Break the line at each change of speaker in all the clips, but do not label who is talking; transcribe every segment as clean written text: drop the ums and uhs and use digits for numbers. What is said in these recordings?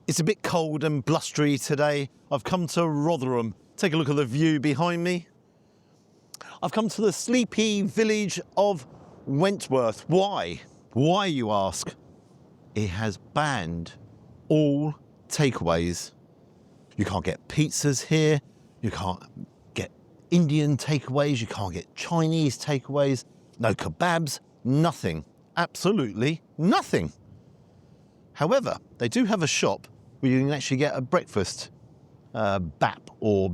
It's a bit cold and blustery today. I've come to Rotherham. Take a look at the view behind me. I've come to the sleepy village of Wentworth. Why? Why, you ask? It has banned all takeaways. You can't get pizzas here. You can't get Indian takeaways. You can't get Chinese takeaways. No kebabs. Nothing. Absolutely nothing. However, they do have a shop where you can actually get a breakfast bap or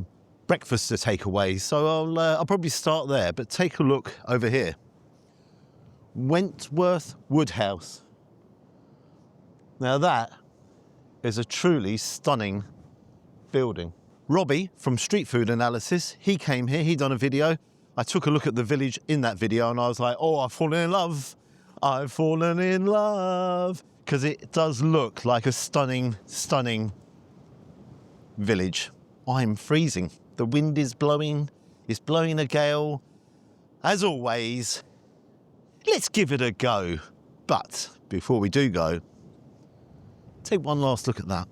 breakfast to take away. So I'll probably start there, but take a look over here. Wentworth Woodhouse. Now that is a truly stunning building. Robbie from Street Food Analysis, he came here, he done a video. I took a look at the village in that video and I was like, oh, I've fallen in love. I've fallen in love. Because it does look like a stunning, stunning village. I'm freezing. The wind is blowing. It's blowing a gale. As always, let's give it a go. But before we do go, take one last look at that.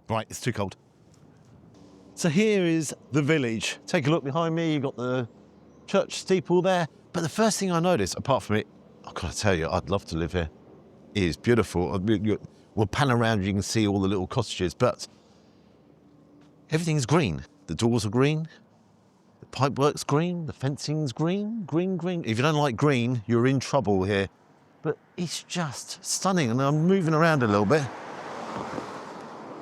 Right, it's too cold. So here is the village. Take a look behind me. You've got the church steeple there. But the first thing I noticed, apart from it, I've got to tell you, I'd love to live here. It is beautiful. We'll pan around, you can see all the little cottages, but everything's green. The doors are green, the pipework's green, the fencing's green, green. If you don't like green, you're in trouble here. But it's just stunning, and I'm moving around a little bit.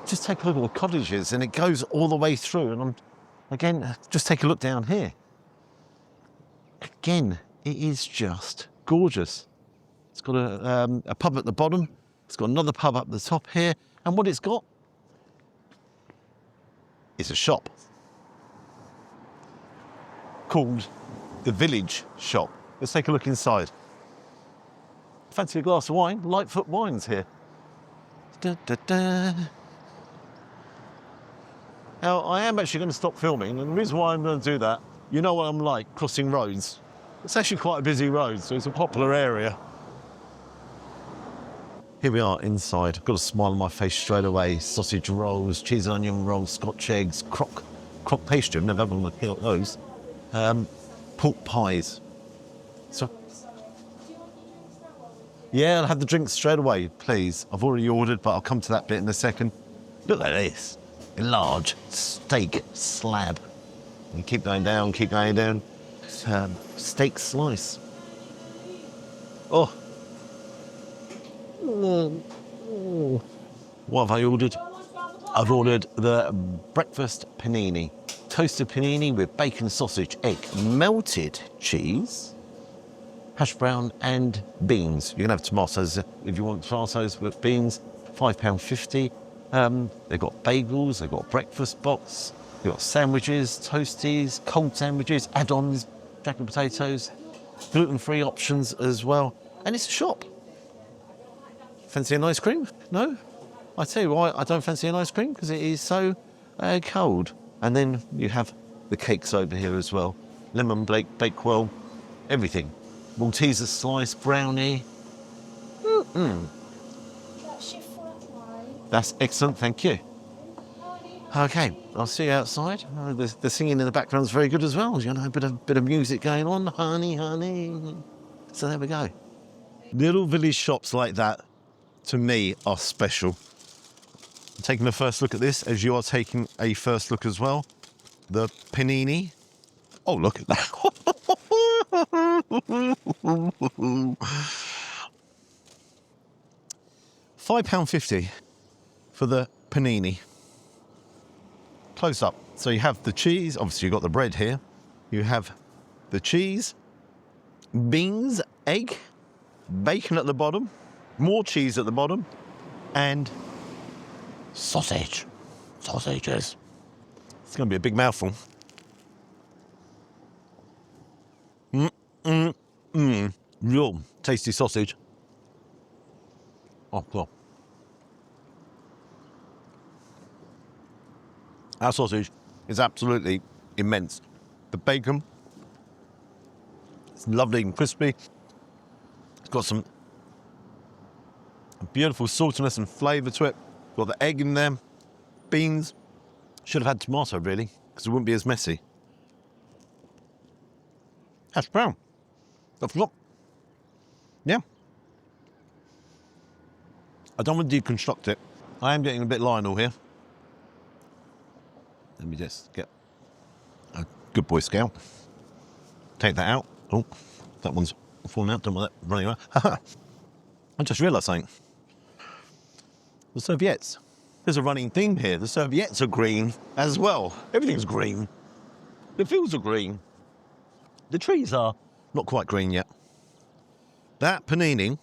Just take a look at the cottages, and it goes all the way through, and again, just take a look down here. Again, it is just gorgeous. It's got a pub at the bottom. It's got another pub up the top here. And what it's got is a shop called the Village Shop. Let's take a look inside. Fancy a glass of wine? Lightfoot Wines here. Da, da, da. Now, I am actually going to stop filming, and the reason why I'm going to do that, you know what I'm like, crossing roads. It's actually quite a busy road, so it's a popular area. Here we are inside. I've got a smile on my face straight away. Sausage rolls, cheese and onion rolls, Scotch eggs, crock pastry. I've never had one of those. Pork pies. So, yeah, I'll have the drinks straight away, please. I've already ordered, but I'll come to that bit in a second. Look at this. A large steak slab. And keep going down, keep going down. Steak slice. Oh. What have I ordered? I've ordered the breakfast panini. Toasted panini with bacon, sausage, egg, melted cheese, hash brown and beans. You can have tomatoes if you want tomatoes with beans, £5.50. They've got bagels, they've got a breakfast box, they've got sandwiches, toasties, cold sandwiches, add-ons, jack and potatoes, gluten-free options as well. And it's a shop. Fancy an ice cream? No? I tell you why I don't fancy an ice cream, because it is so cold. And then you have the cakes over here as well. Lemon bakewell, everything. Malteser slice, brownie. That's excellent, thank you. Okay, I'll see you outside. The singing in the background is very good as well. You know, a bit of music going on. Honey, honey. So there we go. Little village shops like that, to me, are special. I'm taking a first look at this, as you are taking a first look as well. The panini. Oh, look at that. £5.50 for the panini. Close up. So you have the cheese, obviously you've got the bread here. You have the cheese, beans, egg, bacon at the bottom, more cheese at the bottom, and sausage. Sausages. It's going to be a big mouthful. Real tasty sausage. Oh, God. Our sausage is absolutely immense. The bacon, it's lovely and crispy. It's got some Beautiful saltiness and flavour to it. Got the egg in there, beans. Should have had tomato really, because it wouldn't be as messy. Hash brown. I forgot. Yeah. I don't want to deconstruct it. I am getting a bit Lionel here. Let me just get a good boy scale. Take that out. Oh, that one's falling out. Don't want that running around. I just realised something. The serviettes. There's a running theme here. The serviettes are green as well. Everything's green. The fields are green. The trees are not quite green yet. That panini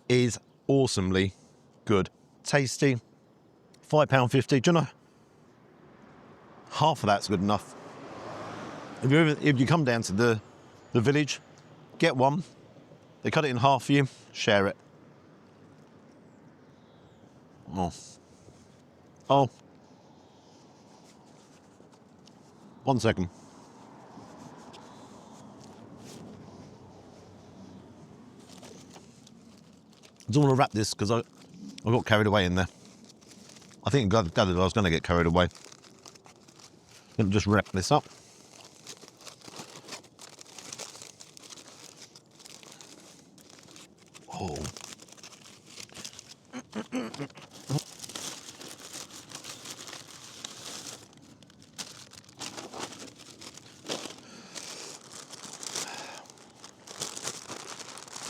is awesomely good. Tasty. £5.50. Do you know? Half of that's good enough. If you come down to the village, get one. They cut it in half for you. Share it. Oh. 1 second. I don't want to wrap this because I got carried away in there. I think God gathered I was going to get carried away. Going to just wrap this up. Oh.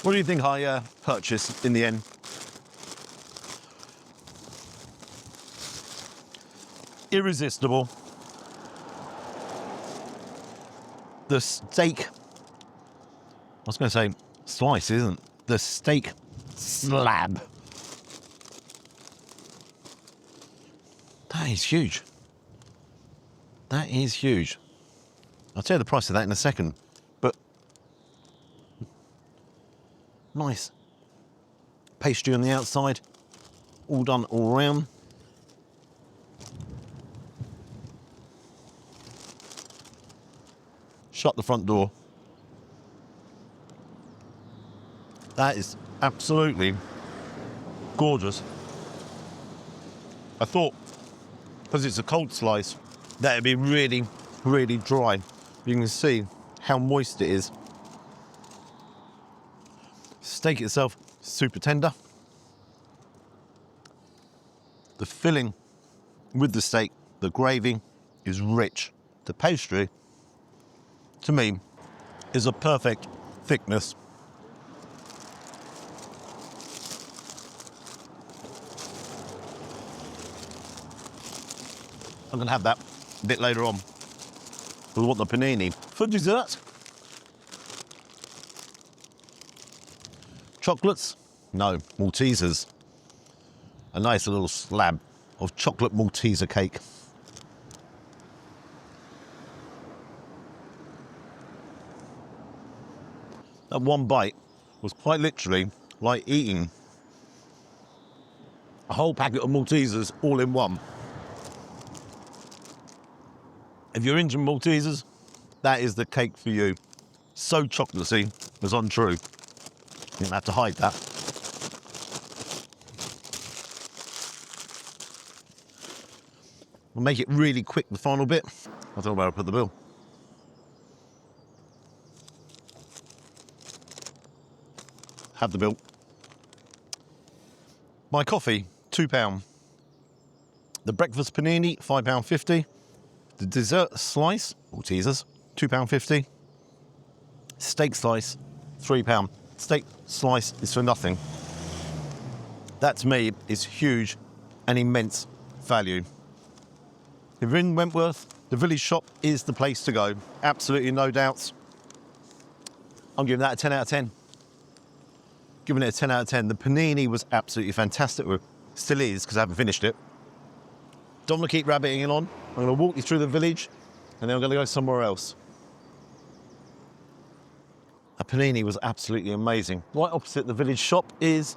What do you think I purchased in the end? Irresistible. The steak, I was going to say slice, isn't it? The steak slab. That is huge. That is huge. I'll tell you the price of that in a second, but nice. Pastry on the outside, all done all round. Shut the front door. That is absolutely gorgeous. I thought, because it's a cold slice, that it'd be really, really dry. You can see how moist it is. Steak itself, super tender. The filling with the steak, the gravy is rich. The pastry, to me, is a perfect thickness. I'm going to have that a bit later on. We want the panini. For dessert, chocolates? No, Maltesers. A nice little slab of chocolate Malteser cake. That one bite was quite literally like eating a whole packet of Maltesers all in one. If you're into Maltesers, that is the cake for you. So chocolatey, it's untrue. You're gonna have to hide that. We'll make it really quick, the final bit. I don't know where I put the bill. Have the bill. My coffee, £2. The breakfast panini, £5.50. The dessert slice, Maltesers, £2.50. Steak slice, £3. Steak slice is for nothing. That to me is huge and immense value. If you're in Wentworth, the village shop is the place to go. Absolutely no doubts. I'm giving that a 10 out of 10. Giving it a 10 out of 10. The panini was absolutely fantastic. Well, still is, because I haven't finished it. Don't want to keep rabbiting it on. I'm going to walk you through the village, and then I'm going to go somewhere else. A panini was absolutely amazing. Right opposite the village shop is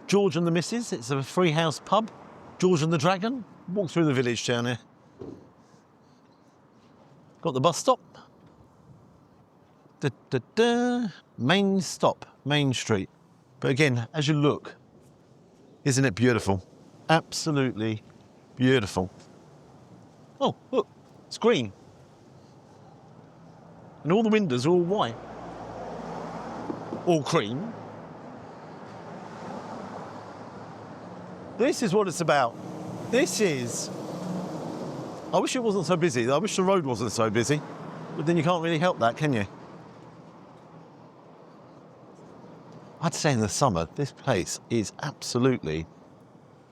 George and the Missus. It's a free house pub. George and the Dragon. Walk through the village down here. Got the bus stop. Main stop, Main Street. But again, as you look, Isn't it beautiful? Absolutely beautiful. Oh, look, it's green. And all the windows are all white. All cream. This is what it's about. This is... I wish it wasn't so busy. I wish the road wasn't so busy. But then you can't really help that, can you? I'd say in the summer, this place is absolutely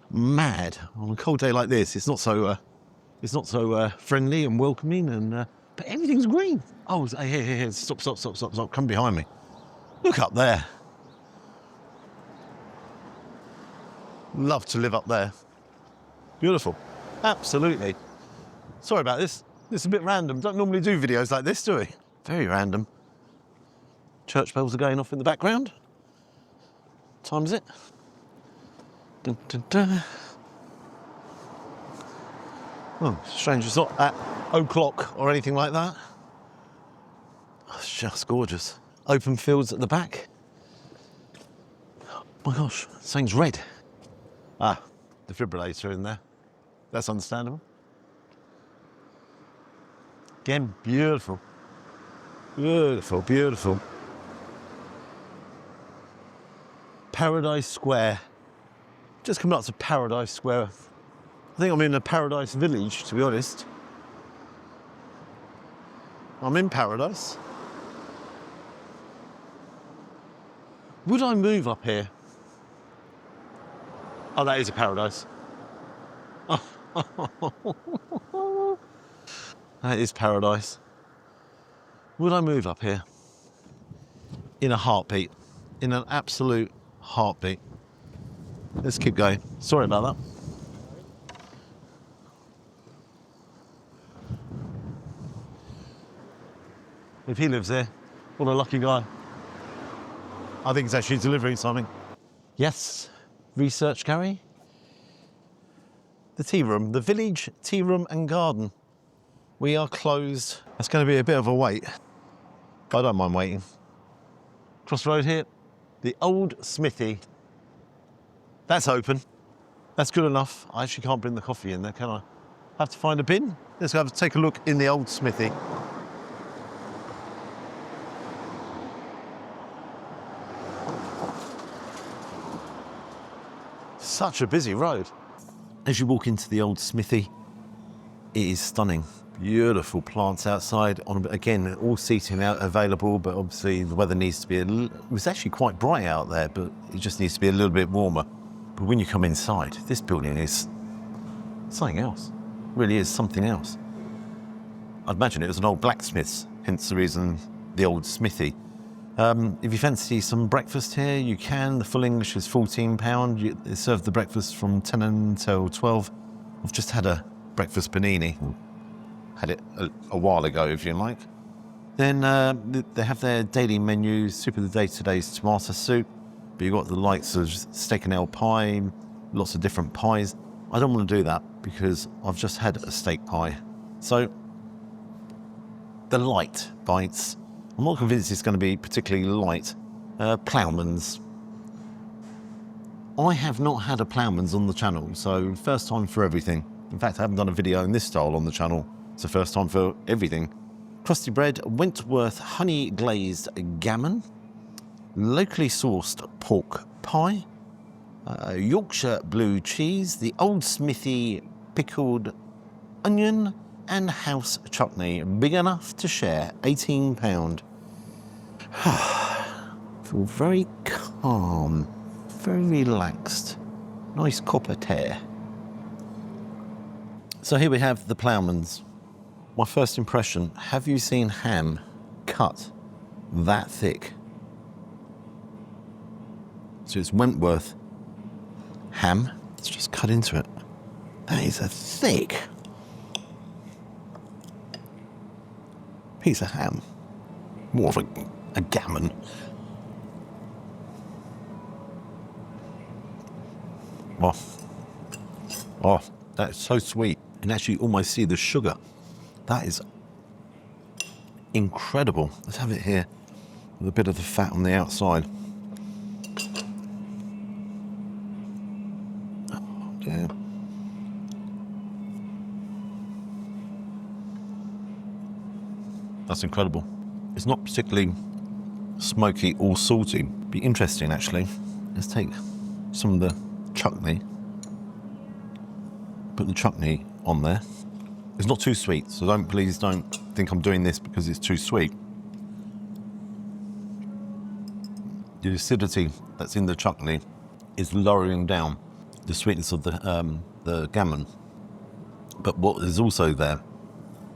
mad. On a cold day like this, it's not so friendly and welcoming, and but everything's green. Oh, here, stop, come behind me. Look up there. Love to live up there. Beautiful, absolutely. Sorry about this. This is a bit random. Don't normally do videos like this, do we? Very random. Church bells are going off in the background. Time is it? Dun, dun, dun. Oh, strange, it's not at o'clock or anything like that. Oh, it's just gorgeous. Open fields at the back. Oh my gosh, something's red. Ah, defibrillator in there. That's understandable. Again, beautiful. Beautiful, beautiful. Paradise Square. Just coming up to Paradise Square. I think I'm in a paradise village, to be honest. I'm in paradise. Would I move up here? Oh, that is a paradise. That is paradise. Would I move up here? In a heartbeat. In an absolute heartbeat. Let's keep going. Sorry about that. If he lives there, what a lucky guy. I think he's actually delivering something. Yes, research, Gary. The tea room, the village tea room and garden. We are closed. That's going to be a bit of a wait. I don't mind waiting. Cross the road here, the Old Smithy. That's open. That's good enough. I actually can't bring the coffee in there, can I? Have to find a bin. Let's have to take a look in the Old Smithy. Such a busy road. As you walk into the Old Smithy, it is stunning. Beautiful plants outside. Again, all seating out available, but obviously the weather needs to be it was actually quite bright out there, but it just needs to be a little bit warmer. But when you come inside, this building is something else. It really is something else. I'd imagine it was an old blacksmith's, hence the reason the Old Smithy. If you fancy some breakfast here, you can. The full English is £14. They serve the breakfast from 10 until 12. I've just had a breakfast panini. Had it a while ago, if you like. Then they have their daily menu. Soup of the day today is tomato soup. But you've got the likes of steak and ale pie, lots of different pies. I don't want to do that because I've just had a steak pie. So, the light bites. I'm not convinced it's going to be particularly light. Plowman's. I have not had a Plowman's on the channel, so first time for everything. In fact, I haven't done a video in this style on the channel. It's the first time for everything. Crusty bread, Wentworth honey glazed gammon, locally sourced pork pie, Yorkshire blue cheese, the Old Smithy pickled onion, and house chutney, big enough to share, £18. Feel very calm, very relaxed, nice copper tear. So here we have the Plowman's. My first impression, have you seen ham cut that thick? So it's Wentworth ham, let's just cut into it. That is a thick piece of ham, more of a gammon. Oh, that's so sweet. And actually almost see the sugar. That is incredible. Let's have it here with a bit of the fat on the outside. Yeah. That's incredible. It's not particularly smoky or salty. Be interesting, actually. Let's take some of the chutney. Put the chutney on there. It's not too sweet, so please don't think I'm doing this because it's too sweet. The acidity that's in the chutney is lowering down the sweetness of the gammon. But what is also there,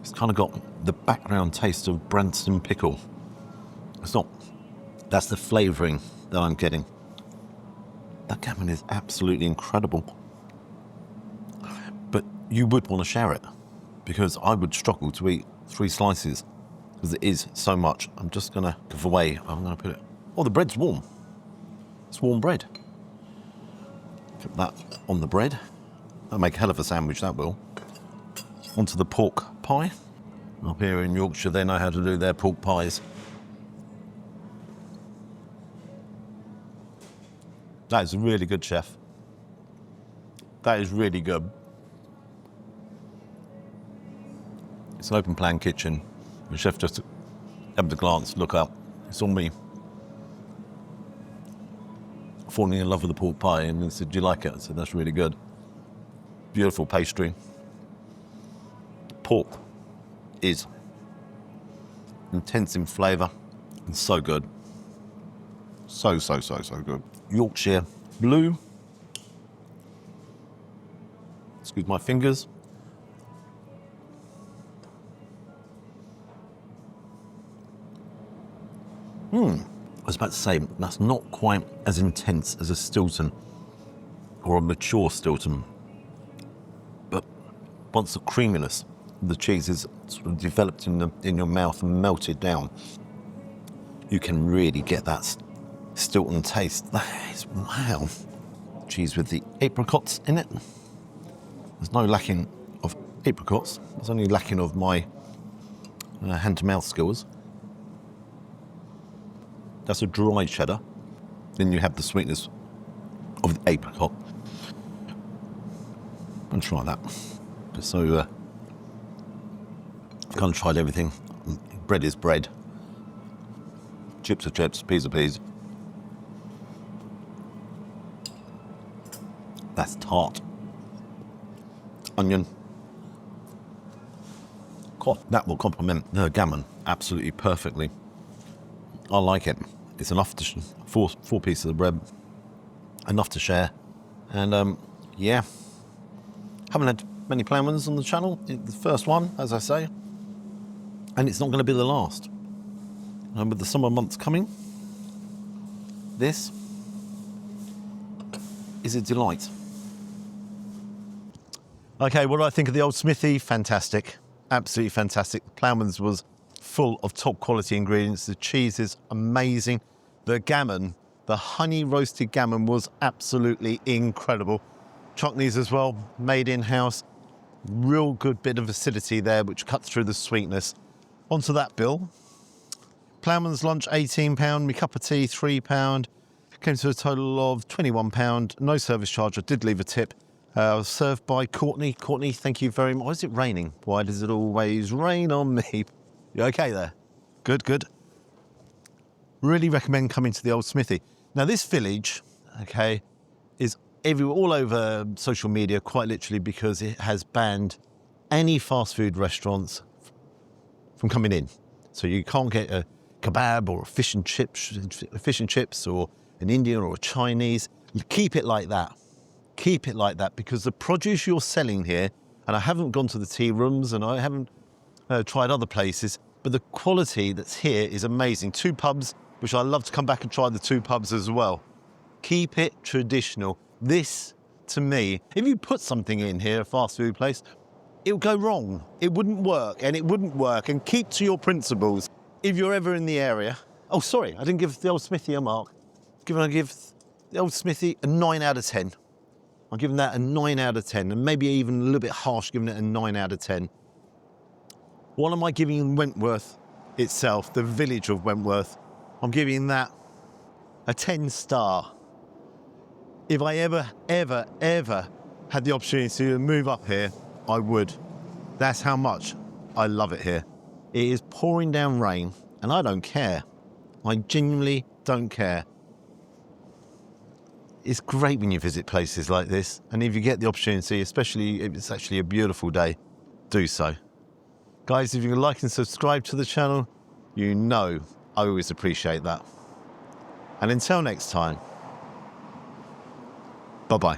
it's kind of got the background taste of Branston pickle. It's not, that's the flavouring that I'm getting. That gammon is absolutely incredible. But you would want to share it, because I would struggle to eat 3 slices, because it is so much. I'm just going to give away, I'm going to put it, oh, the bread's warm. It's warm bread. Put that on the bread. That'll make a hell of a sandwich, that will. Onto the pork pie. Up here in Yorkshire, they know how to do their pork pies. That is really good, chef. That is really good. It's an open plan kitchen. The chef just had a glance, look up. It's on me. Falling in love with the pork pie, and he said, "Do you like it?" I said, "That's really good." Beautiful pastry. Pork is intense in flavour and so good. So good. Yorkshire blue. Excuse my fingers. I was about to say, that's not quite as intense as a Stilton or a mature Stilton. But once the creaminess of the cheese is sort of developed in your mouth and melted down, you can really get that Stilton taste. That is, wow. Cheese with the apricots in it. There's no lacking of apricots. There's only lacking of my hand-to-mouth skills. That's a dry cheddar. Then you have the sweetness of the apricot. And try that. Just so I've kind of tried everything. Bread is bread. Chips are chips, peas are peas. That's tart. Onion. God, that will complement the gammon absolutely perfectly. I like it. It's enough to four pieces of bread, enough to share, and yeah. Haven't had many Plowmans on the channel. It's the first one, as I say, and it's not going to be the last. And with the summer months coming, this is a delight. Okay, what do I think of the Old Smithy? Fantastic, absolutely fantastic. The Plowman's was full of top quality ingredients. The cheese is amazing. The gammon, the honey roasted gammon, was absolutely incredible. Chutneys as well, made in-house. Real good bit of acidity there, which cut through the sweetness. Onto that bill. Plowman's lunch, £18. My cup of tea, £3. Came to a total of £21. No service charge. I did leave a tip. I was served by Courtney. Courtney, thank you very much. Why is it raining? Why does it always rain on me? You okay there? Good, good. Really recommend coming to the Old Smithy. Now, this village, okay, is all over social media, quite literally, because it has banned any fast food restaurants from coming in. So you can't get a kebab or a fish and chips or an Indian or a Chinese. You keep it like that. Keep it like that, because the produce you're selling here, and I haven't gone to the tea rooms and I haven't tried other places, but the quality that's here is amazing. 2 pubs, which I love to come back and try the 2 pubs as well. Keep it traditional. This, to me, if you put something in here, a fast food place, it would go wrong. It wouldn't work, and it wouldn't work. And keep to your principles. If you're ever in the area... Oh, sorry, I didn't give the Old Smithy a mark. I give the Old Smithy a 9 out of 10. I'm giving that a 9 out of 10, and maybe even a little bit harsh giving it a 9 out of 10. What am I giving Wentworth itself, the village of Wentworth? I'm giving that a 10 star. If I ever had the opportunity to move up here, I would. That's how much I love it here. It is pouring down rain, and I don't care. I genuinely don't care. It's great when you visit places like this, and if you get the opportunity, especially if it's actually a beautiful day, do so. Guys, if you can like and subscribe to the channel, you know I always appreciate that. And until next time, bye-bye.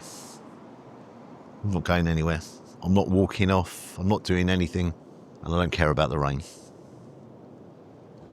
I'm not going anywhere. I'm not walking off. I'm not doing anything, and I don't care about the rain.